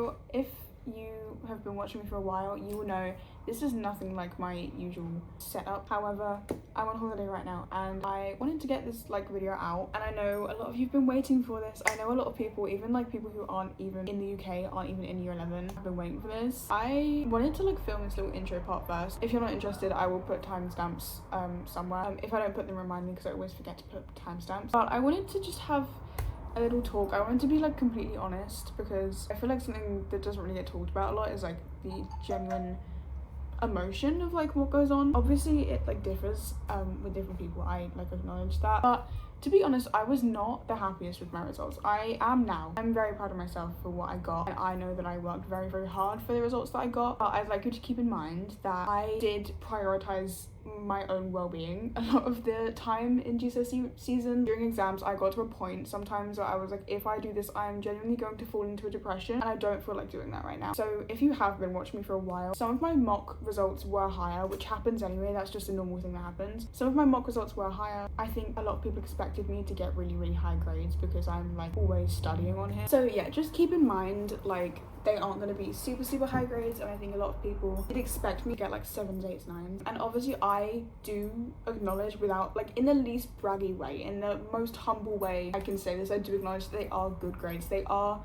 So if you have been watching me for a while, you will know this is nothing like my usual setup. However, I'm on holiday right now and I wanted to get this video out, and I know a lot of you've been waiting for this. I know a lot of people, even people who aren't even in the UK, aren't even in year 11, have been waiting for this. I wanted to film this little intro part first. If you're not interested, I will put timestamps somewhere. If I don't put them, remind me, because I always forget to put timestamps. But I wanted to just have a little talk. I wanted to be completely honest, because I feel like something that doesn't really get talked about a lot is the genuine emotion of what goes on. Obviously it differs with different people, I acknowledge that, but to be honest, I was not the happiest with my results. I am now. I'm very proud of myself for what I got, and I know that I worked very, very hard for the results that I got, but I'd like you to keep in mind that I did prioritize my own well-being a lot of the time in GCSE season. During exams, I got to a point sometimes where I was if I do this, I am genuinely going to fall into a depression, and I don't feel like doing that right now. So if you have been watching me for a while, some of my mock results were higher, which happens anyway. That's just a normal thing that happens. Some of my mock results were higher. I think a lot of people expected me to get really, really high grades because I'm always studying on here. So yeah, just keep in mind they aren't going to be super, super high grades, and I think a lot of people did expect me to get 7s, 8s, 9s. And obviously I do acknowledge, without in the least braggy way, in the most humble way I can say this, I do acknowledge that they are good grades. They are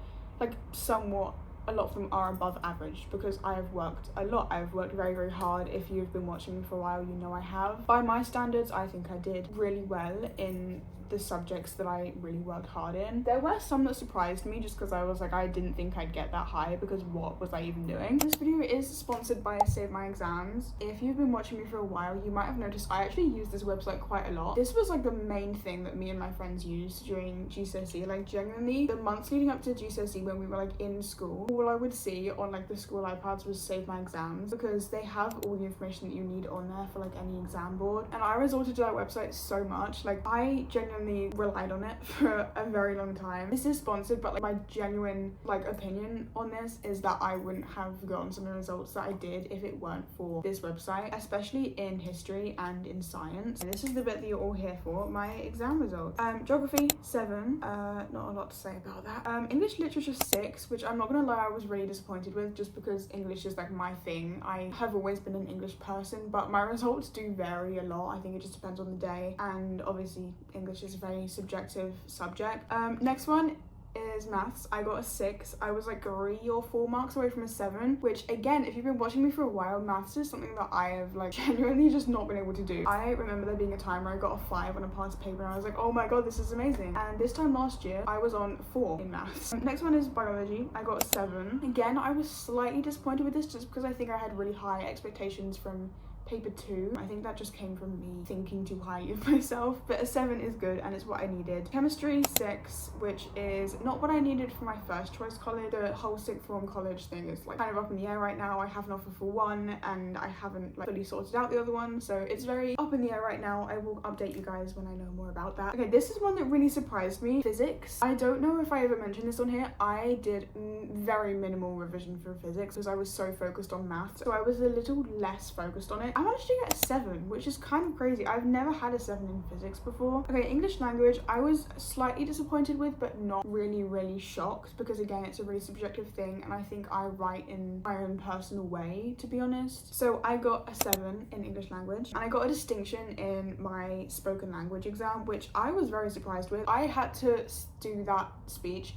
somewhat, a lot of them are above average, because I have worked a lot. I've worked very, very hard. If you've been watching me for a while, you know I have. By my standards, I think I did really well in the subjects that I really worked hard in. There were some that surprised me, just because I was I didn't think I'd get that high, because what was I even doing? This video is sponsored by Save My Exams. If you've been watching me for a while, you might have noticed I actually use this website quite a lot. This was the main thing that me and my friends used during GCSE. Genuinely, the months leading up to GCSE, when we were in school, all I would see on the school iPads was Save My Exams, because they have all the information that you need on there for any exam board. And I resorted to that website so much. I genuinely relied on it for a very long time. This is sponsored, but my genuine opinion on this is that I wouldn't have gotten some of the results that I did if it weren't for this website, especially in history and in science. And this is the bit that you're all here for, my exam results. Geography 7, not a lot to say about that. English literature 6, which I'm not gonna lie, I was really disappointed with, just because English is my thing. I have always been an English person, but my results do vary a lot. I think it just depends on the day, and obviously English is a very subjective subject. Next one is maths. I got a 6. I was 3 or 4 marks away from a 7, which again, if you've been watching me for a while, maths is something that I have genuinely just not been able to do. I remember there being a time where I got a 5 on a past paper, and I was oh my god, this is amazing. And this time last year, I was on 4 in maths. Next one is biology. I got a 7. Again, I was slightly disappointed with this, just because I think I had really high expectations from paper 2. I think that just came from me thinking too highly of myself, but a 7 is good and it's what I needed. Chemistry 6, which is not what I needed for my first choice college. The whole sixth form college thing is kind of up in the air right now. I have an offer for one and I haven't fully sorted out the other one, so it's very up in the air right now. I will update you guys when I know more about that. Okay, this is one that really surprised me. Physics. I don't know if I ever mentioned this on here. I did very minimal revision for physics because I was so focused on maths, so I was a little less focused on it. I managed to get a 7, which is kind of crazy. I've never had a 7 in physics before. Okay, English language, I was slightly disappointed with, but not really shocked, because again, it's a really subjective thing and I think I write in my own personal way, to be honest. So I got a 7 in English language and I got a distinction in my spoken language exam, which I was very surprised with. I had to do that speech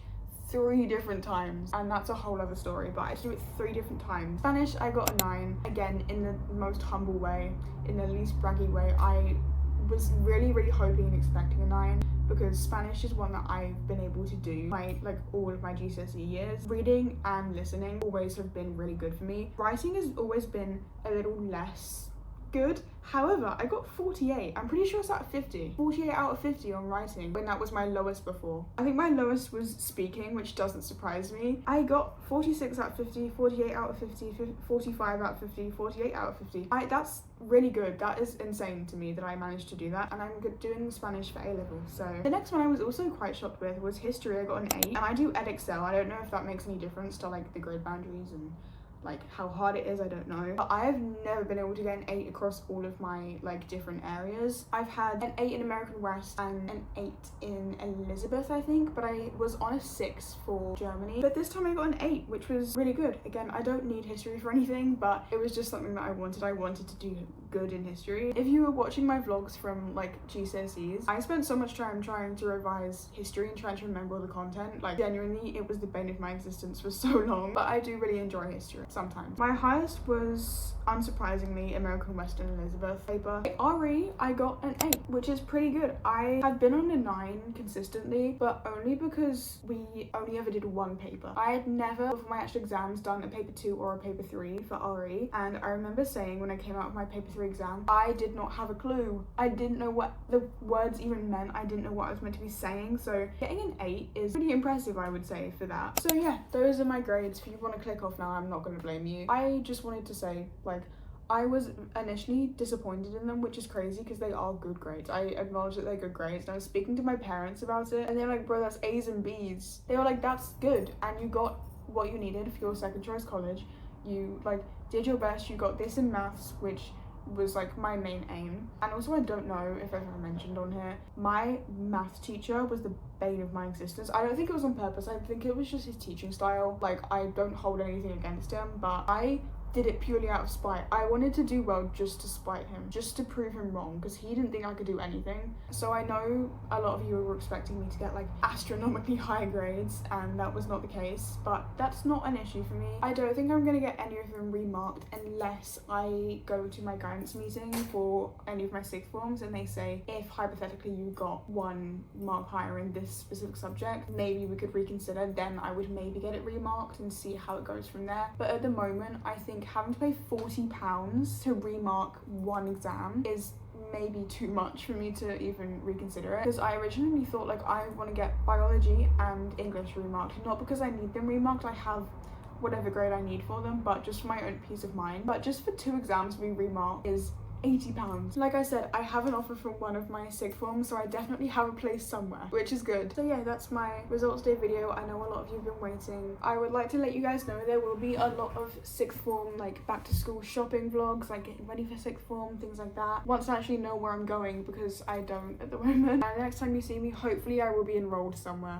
3 different times, and that's a whole other story, but I had to do it 3 different times. Spanish, I got a 9, again in the most humble way, in the least braggy way. I was really hoping and expecting a 9, because Spanish is one that I've been able to do all of my GCSE years. Reading and listening always have been really good for me. Writing has always been a little less good. However, I got 48. I'm pretty sure it's out of 50. 48 out of 50 on writing, when that was my lowest before. I think my lowest was speaking, which doesn't surprise me. I got 46 out of 50, 48 out of 50, 45 out of 50, 48 out of 50. That's really good. That is insane to me that I managed to do that, and I'm doing Spanish for A-level. So the next one I was also quite shocked with was history. I got an 8, and I do Edexcel. I don't know if that makes any difference to the grade boundaries and like how hard it is, I don't know, but I have never been able to get an 8 across all of my like different areas. I've had an 8 in American West and an 8 in Elizabeth, I think, but I was on a 6 for Germany. But this time I got an 8, which was really good. Again, I don't need history for anything, but it was just something that I wanted to do good in history. If you were watching my vlogs from like GCSEs, I spent so much time trying to revise history and trying to remember all the content. Like genuinely, it was the bane of my existence for so long, but I do really enjoy history sometimes. My highest was, unsurprisingly, American West and Elizabeth paper. RE, I got an 8, which is pretty good. I have been on a 9 consistently, but only because we only ever did one paper. I had never, for my actual exams, done a paper 2 or a paper 3 for RE, and I remember saying when I came out of my paper 3 exam, I did not have a clue. I didn't know what the words even meant. I didn't know what I was meant to be saying, so getting an 8 is pretty impressive, I would say, for that. So yeah, those are my grades. If you want to click off now, I'm not going to blame you. I just wanted to say, like, I was initially disappointed in them, which is crazy because they are good grades. I acknowledge that they're good grades, and I was speaking to my parents about it, and they're like, bro, that's A's and B's. They were like, that's good, and you got what you needed for your second choice college. You like did your best. You got this in maths, which was like my main aim. And also, I don't know if I've ever mentioned on here, my maths teacher was the bane of my existence. I don't think it was on purpose. I think it was just his teaching style. Like, I don't hold anything against him, but I did it purely out of spite. I wanted to do well just to spite him, just to prove him wrong, because he didn't think I could do anything. So I know a lot of you were expecting me to get like astronomically high grades, and that was not the case, but that's not an issue for me. I don't think I'm gonna get any of them remarked unless I go to my guidance meeting for any of my sixth forms and they say, if hypothetically you got 1 mark higher in this specific subject, maybe we could reconsider. Then I would maybe get it remarked and see how it goes from there. But at the moment, I think having to pay £40 to remark 1 exam is maybe too much for me to even reconsider it, because I originally thought like I want to get biology and English remarked, not because I need them remarked. I have whatever grade I need for them, but just for my own peace of mind. But just for 2 exams to be remarked is £80. Like I said, I have an offer from one of my sixth forms, so I definitely have a place somewhere, which is good. So yeah, that's my results day video. I know a lot of you have been waiting. I would like to let you guys know there will be a lot of sixth form, like back to school shopping vlogs, like getting ready for sixth form, things like that, once I actually know where I'm going, because I don't at the moment. And the next time you see me, hopefully I will be enrolled somewhere.